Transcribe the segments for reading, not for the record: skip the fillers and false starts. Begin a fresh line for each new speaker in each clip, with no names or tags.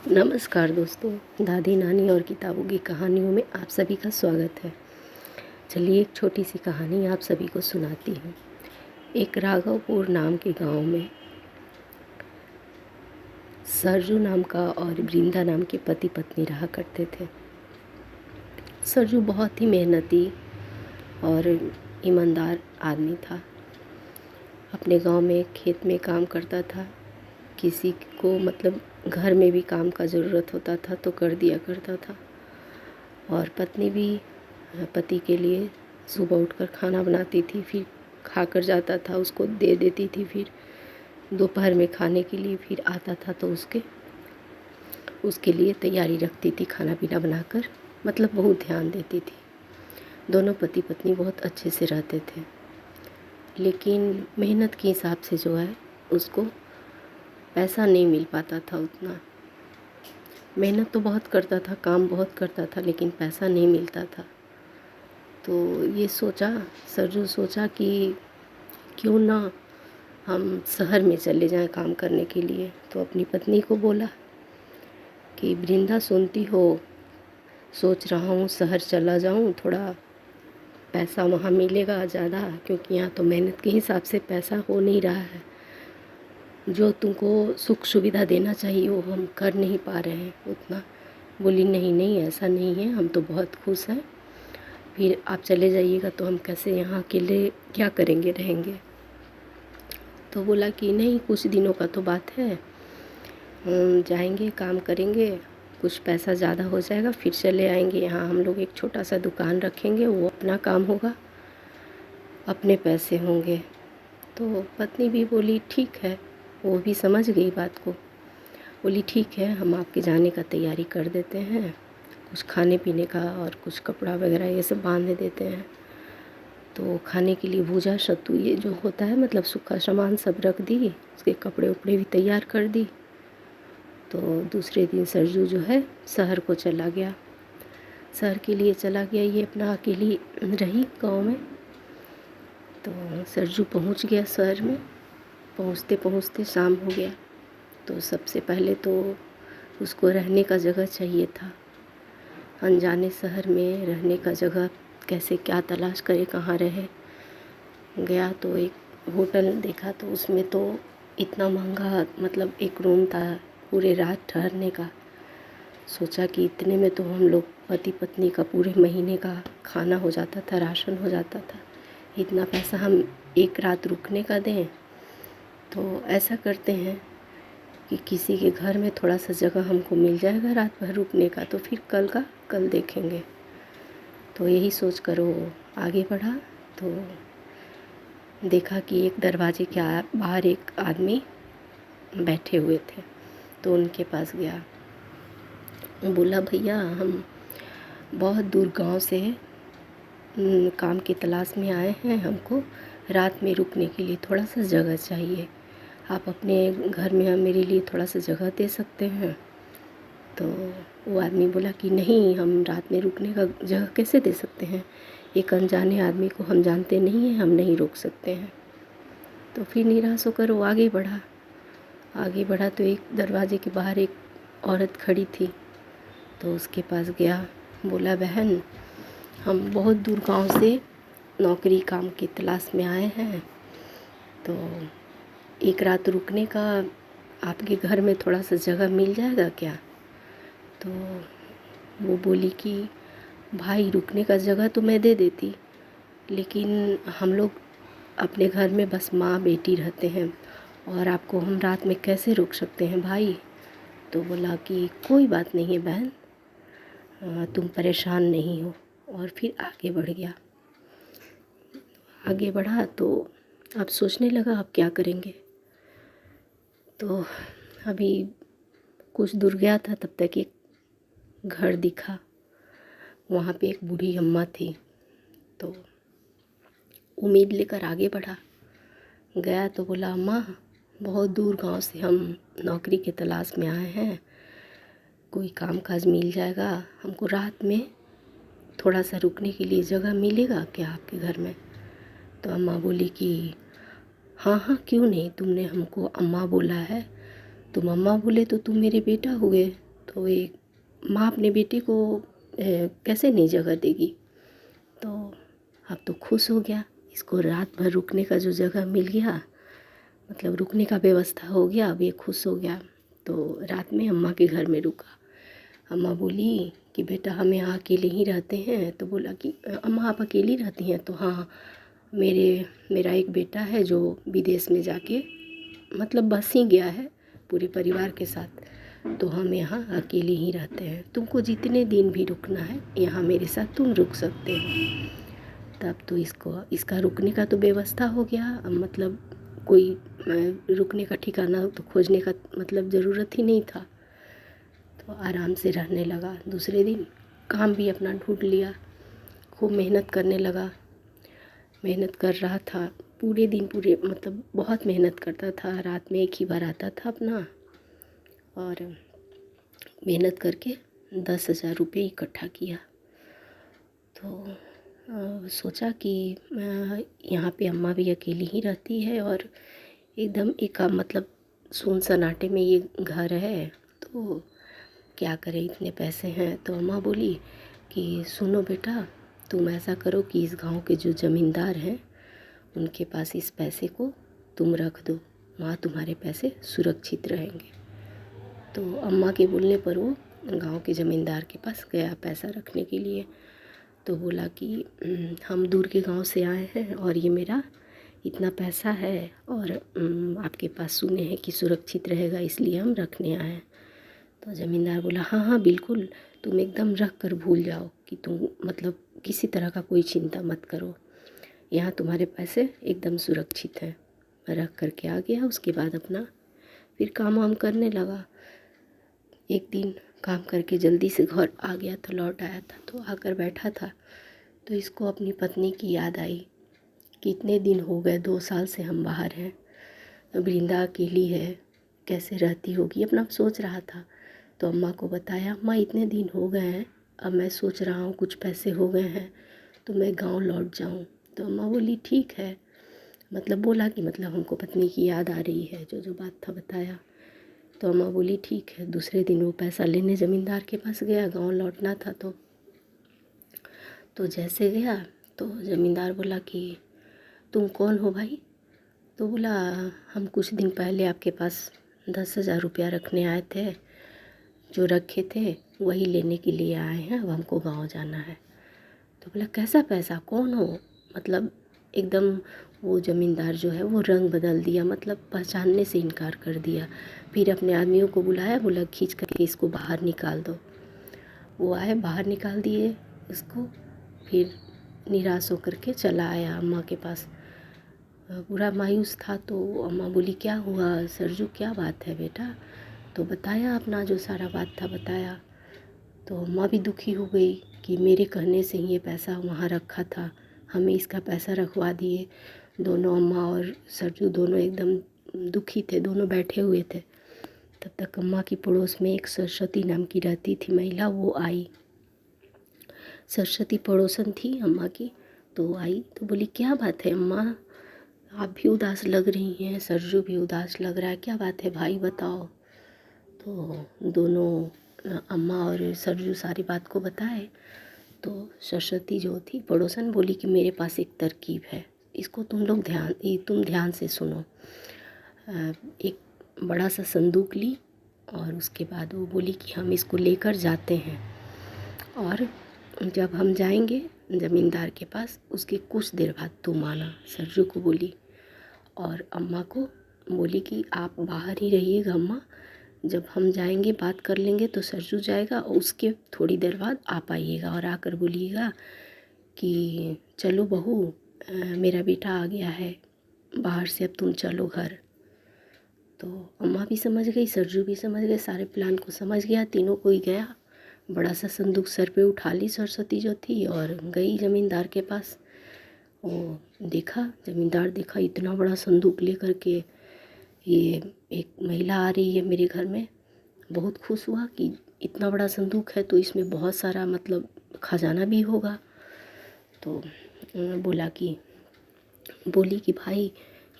नमस्कार दोस्तों, दादी नानी और किताबों की कहानियों में आप सभी का स्वागत है। चलिए एक छोटी सी कहानी आप सभी को सुनाती हूँ। एक राघवपुर नाम के गांव में सरजू नाम का और वृंदा नाम के पति पत्नी रहा करते थे। सरजू बहुत ही मेहनती और ईमानदार आदमी था। अपने गांव में खेत में काम करता था। किसी को मतलब घर में भी काम का ज़रूरत होता था तो कर दिया करता था। और पत्नी भी पति के लिए सुबह उठकर खाना बनाती थी, फिर खाकर जाता था, उसको दे देती थी। फिर दोपहर में खाने के लिए फिर आता था तो उसके लिए तैयारी रखती थी, खाना पीना बनाकर, मतलब बहुत ध्यान देती थी। दोनों पति पत्नी बहुत अच्छे से रहते थे, लेकिन मेहनत के हिसाब से जो है उसको पैसा नहीं मिल पाता था उतना। मेहनत तो बहुत करता था, काम बहुत करता था, लेकिन पैसा नहीं मिलता था। तो ये सरजू सोचा कि क्यों ना हम शहर में चले जाएं काम करने के लिए। तो अपनी पत्नी को बोला कि वृंदा, सुनती हो, सोच रहा हूँ शहर चला जाऊँ, थोड़ा पैसा वहाँ मिलेगा ज़्यादा, क्योंकि यहाँ तो मेहनत के हिसाब से पैसा हो नहीं रहा है। जो तुमको सुख सुविधा देना चाहिए वो हम कर नहीं पा रहे हैं उतना। बोली नहीं नहीं, ऐसा नहीं है, हम तो बहुत खुश हैं। फिर आप चले जाइएगा तो हम कैसे यहाँ अकेले क्या करेंगे, रहेंगे। तो बोला कि नहीं, कुछ दिनों का तो बात है, जाएंगे, काम करेंगे, कुछ पैसा ज़्यादा हो जाएगा, फिर चले आएंगे। यहाँ हम लोग एक छोटा सा दुकान रखेंगे, वो अपना काम होगा, अपने पैसे होंगे। तो पत्नी भी बोली ठीक है, वो भी समझ गई बात को। बोली ठीक है, हम आपके जाने का तैयारी कर देते हैं, कुछ खाने पीने का और कुछ कपड़ा वगैरह ये सब बांध देते हैं। तो खाने के लिए भूजा सत्तू ये जो होता है, मतलब सूखा सामान सब रख दी, उसके कपड़े उपड़े भी तैयार कर दी। तो दूसरे दिन सरजू जो है शहर को चला गया, शहर के लिए चला गया। ये अपना अकेली रही गांव में। तो सरजू पहुंच गया शहर में। पहुंचते पहुंचते शाम हो गया। तो सबसे पहले तो उसको रहने का जगह चाहिए था। अनजाने शहर में रहने का जगह कैसे क्या तलाश करे, कहाँ रहे। गया तो एक होटल देखा, तो उसमें तो इतना महंगा, मतलब एक रूम था पूरे रात ठहरने का। सोचा कि इतने में तो हम लोग पति पत्नी का पूरे महीने का खाना हो जाता था, राशन हो जाता था। इतना पैसा हम एक रात रुकने का दें। तो ऐसा करते हैं कि किसी के घर में थोड़ा सा जगह हमको मिल जाएगा रात भर रुकने का, तो फिर कल का कल देखेंगे। तो यही सोच कर वो आगे बढ़ा। तो देखा कि एक दरवाजे के बाहर एक आदमी बैठे हुए थे। तो उनके पास गया, बोला भैया, हम बहुत दूर गांव से काम की तलाश में आए हैं, हमको रात में रुकने के लिए थोड़ा सा जगह चाहिए। आप अपने घर में मेरे लिए थोड़ा सा जगह दे सकते हैं। तो वो आदमी बोला कि नहीं, हम रात में रुकने का जगह कैसे दे सकते हैं, एक अनजाने आदमी को हम जानते नहीं हैं, हम नहीं रोक सकते हैं। तो फिर निराश होकर वो आगे बढ़ा। आगे बढ़ा तो एक दरवाजे के बाहर एक औरत खड़ी थी। तो उसके पास गया, बोला बहन, हम बहुत दूर गांव से नौकरी काम की तलाश में आए हैं, तो एक रात रुकने का आपके घर में थोड़ा सा जगह मिल जाएगा क्या। तो वो बोली कि भाई, रुकने का जगह तो मैं दे देती, लेकिन हम लोग अपने घर में बस माँ बेटी रहते हैं, और आपको हम रात में कैसे रोक सकते हैं भाई। तो बोला कि कोई बात नहीं है बहन, तुम परेशान नहीं हो। और फिर आगे बढ़ गया। आगे बढ़ा तो अब सोचने लगा अब क्या करेंगे। तो अभी कुछ दूर गया था, तब तक एक घर दिखा। वहाँ पे एक बूढ़ी अम्मा थी। तो उम्मीद लेकर आगे बढ़ा। गया तो बोला, अम्मा, बहुत दूर गांव से हम नौकरी के तलाश में आए हैं, कोई काम काज मिल जाएगा, हमको रात में थोड़ा सा रुकने के लिए जगह मिलेगा क्या आपके घर में। तो अम्मा बोली कि हाँ हाँ, क्यों नहीं, तुमने हमको अम्मा बोला है, तुम अम्मा बोले तो तुम मेरे बेटा हुए, तो एक माँ अपने बेटे को कैसे नहीं जगह देगी। तो अब तो खुश हो गया, इसको रात भर रुकने का जो जगह मिल गया, मतलब रुकने का व्यवस्था हो गया। अब ये खुश हो गया। तो रात में अम्मा के घर में रुका। अम्मा बोली कि बेटा हम यहाँ अकेले ही रहते हैं। तो बोला कि अम्मा आप अकेली रहती हैं? तो हाँ, मेरा एक बेटा है जो विदेश में जाके मतलब बस ही गया है पूरे परिवार के साथ। तो हम यहाँ अकेले ही रहते हैं, तुमको जितने दिन भी रुकना है यहाँ मेरे साथ तुम रुक सकते हो। तब तो इसका रुकने का तो व्यवस्था हो गया। अब मतलब कोई रुकने का ठिकाना तो खोजने का मतलब ज़रूरत ही नहीं था। तो आराम से रहने लगा। दूसरे दिन काम भी अपना ढूंढ लिया, खूब मेहनत करने लगा। मेहनत कर रहा था पूरे दिन, पूरे मतलब बहुत मेहनत करता था। रात में एक ही बार आता था अपना, और मेहनत करके 10,000 रुपये इकट्ठा किया। तो सोचा कि यहाँ पे अम्मा भी अकेली ही रहती है और एकदम एक मतलब सुन सन्नाटे में ये घर है, तो क्या करें, इतने पैसे हैं। तो अम्मा बोली कि सुनो बेटा, तुम ऐसा करो कि इस गांव के जो ज़मींदार हैं उनके पास इस पैसे को तुम रख दो, वहाँ तुम्हारे पैसे सुरक्षित रहेंगे। तो अम्मा के बोलने पर वो गांव के ज़मींदार के पास गया पैसा रखने के लिए। तो बोला कि हम दूर के गांव से आए हैं और ये मेरा इतना पैसा है, और आपके पास सुने हैं कि सुरक्षित रहेगा, इसलिए हम रखने आए हैं। तो ज़मींदार बोला हाँ हाँ बिल्कुल, तुम एकदम रख कर भूल जाओ कि तुम मतलब किसी तरह का कोई चिंता मत करो, यहाँ तुम्हारे पैसे एकदम सुरक्षित हैं। रख करके आ गया। उसके बाद अपना फिर काम वाम करने लगा। एक दिन काम करके जल्दी से घर आ गया था, लौट आया था। तो आकर बैठा था तो इसको अपनी पत्नी की याद आई कि इतने दिन हो गए, 2 साल से हम बाहर हैं, वृंदा अकेली है, कैसे रहती होगी, अपना सोच रहा था। तो अम्मा को बताया, अम्मा इतने दिन हो गए हैं, अब मैं सोच रहा हूँ कुछ पैसे हो गए हैं तो मैं गांव लौट जाऊँ। तो अम्मा बोली ठीक है, मतलब बोला कि मतलब हमको पत्नी की याद आ रही है, जो जो बात था बताया। तो अम्मा बोली ठीक है। दूसरे दिन वो पैसा लेने ज़मींदार के पास गया, गांव लौटना था। तो जैसे गया तो ज़मींदार बोला कि तुम कौन हो भाई? तो बोला हम कुछ दिन पहले आपके पास 10,000 रुपया रखने आए थे, जो रखे थे वही लेने के लिए आए हैं, अब हमको गांव जाना है। तो बोला कैसा पैसा, कौन हो? मतलब एकदम वो ज़मींदार जो है वो रंग बदल दिया, मतलब पहचानने से इनकार कर दिया। फिर अपने आदमियों को बुलाया, बोला खींच करके इसको बाहर निकाल दो। वो आए, बाहर निकाल दिए इसको। फिर निराश होकर के चला आया अम्मा के पास, पूरा मायूस था। तो अम्मा बोली क्या हुआ सरजू, क्या बात है बेटा? तो बताया अपना जो सारा बात था बताया। तो अम्मा भी दुखी हो गई कि मेरे कहने से ही ये पैसा वहाँ रखा था, हमें इसका पैसा रखवा दिए। दोनों अम्मा और सरजू दोनों एकदम दुखी थे, दोनों बैठे हुए थे। तब तक अम्मा की पड़ोस में एक सरस्वती नाम की रहती थी महिला, वो आई। सरस्वती पड़ोसन थी अम्मा की। तो आई तो बोली क्या बात है अम्मा, आप भी उदास लग रही हैं, सरजू भी उदास लग रहा है, क्या बात है भाई बताओ। तो दोनों अम्मा और सरजू सारी बात को बताए। तो सरस्वती जो थी पड़ोसन बोली कि मेरे पास एक तरकीब है, इसको तुम ध्यान से सुनो। एक बड़ा सा संदूक ली और उसके बाद वो बोली कि हम इसको लेकर जाते हैं, और जब हम जाएंगे ज़मींदार के पास उसके कुछ देर बाद तुम आना। सरजू को बोली, और अम्मा को बोली कि आप बाहर ही रहिएगा अम्मा, जब हम जाएंगे बात कर लेंगे तो सरजू जाएगा और उसके थोड़ी देर बाद आप आइएगा और आकर बोलिएगा कि चलो बहू, मेरा बेटा आ गया है बाहर से, अब तुम चलो घर। तो अम्मा भी समझ गई, सरजू भी समझ गए, सारे प्लान को समझ गया, तीनों को ही गया। बड़ा सा संदूक सर पे उठा ली सरस्वती जो थी और गई ज़मींदार के पास। वो देखा, ज़मींदार देखा इतना बड़ा संदूक लेकर के ये एक महिला आ रही है मेरे घर में। बहुत खुश हुआ कि इतना बड़ा संदूक है तो इसमें बहुत सारा मतलब खजाना भी होगा। तो बोली कि भाई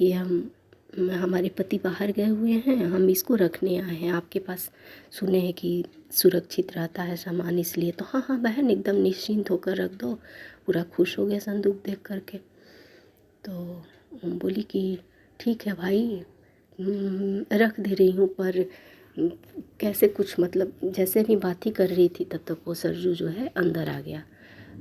ये हम हमारे पति बाहर गए हुए हैं, हम इसको रखने आए हैं आपके पास, सुने हैं कि सुरक्षित रहता है सामान इसलिए। तो हाँ हाँ बहन, एकदम निश्चिंत होकर रख दो। पूरा खुश हो गया संदूक देख करके। तो बोली कि ठीक है भाई, रख दे रही हूँ, पर कैसे कुछ मतलब जैसे भी बात ही कर रही थी तब तक वो सरजू जो है अंदर आ गया।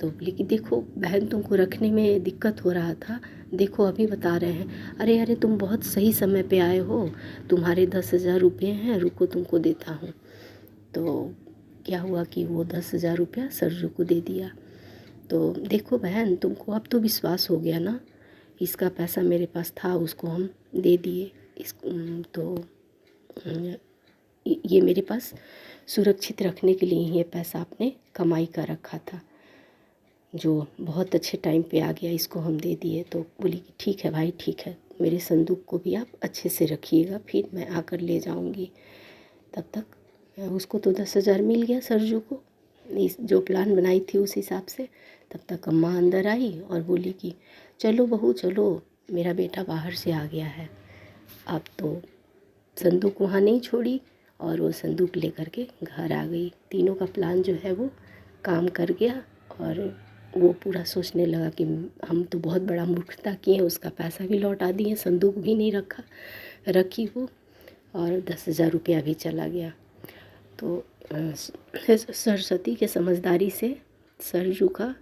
तो बोली कि देखो बहन, तुमको रखने में दिक्कत हो रहा था, देखो अभी बता रहे हैं। अरे अरे तुम बहुत सही समय पे आए हो, तुम्हारे 10,000 रुपये हैं, रुको तुमको देता हूँ। तो क्या हुआ कि वो 10,000 रुपया सरजू को दे दिया। तो देखो बहन, तुमको अब तो विश्वास हो गया ना, इसका पैसा मेरे पास था, उसको हम दे दिए। इस तो ये मेरे पास सुरक्षित रखने के लिए ये पैसा आपने कमाई का रखा था, जो बहुत अच्छे टाइम पे आ गया, इसको हम दे दिए। तो बोली कि ठीक है भाई, ठीक है, मेरे संदूक को भी आप अच्छे से रखिएगा, फिर मैं आकर ले जाऊंगी। तब तक उसको तो 10,000 मिल गया सरजू को, इस जो प्लान बनाई थी उस हिसाब से। तब तक अम्मा अंदर आई और बोली कि चलो बहू चलो, मेरा बेटा बाहर से आ गया है। अब तो संदूक वहाँ नहीं छोड़ी और वो संदूक लेकर के घर आ गई। तीनों का प्लान जो है वो काम कर गया और वो पूरा सोचने लगा कि हम तो बहुत बड़ा मूर्खता किए, उसका पैसा भी लौटा दिए, संदूक भी नहीं रखी वो, और 10,000 रुपया भी चला गया। तो सरस्वती के समझदारी से सरजू का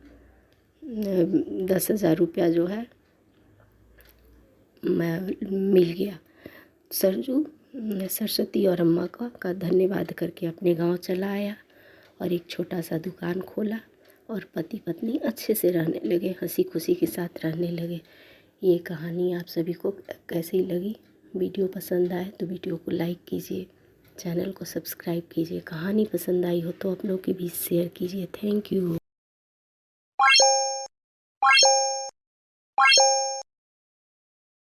10,000 रुपया जो है मिल गया। सरजू सरस्वती और अम्मा का धन्यवाद करके अपने गांव चला आया और एक छोटा सा दुकान खोला और पति पत्नी अच्छे से रहने लगे, हंसी खुशी के साथ रहने लगे। ये कहानी आप सभी को कैसी लगी? वीडियो पसंद आए तो वीडियो को लाइक कीजिए, चैनल को सब्सक्राइब कीजिए। कहानी पसंद आई हो तो अपनों के बीच शेयर कीजिए। Thank you.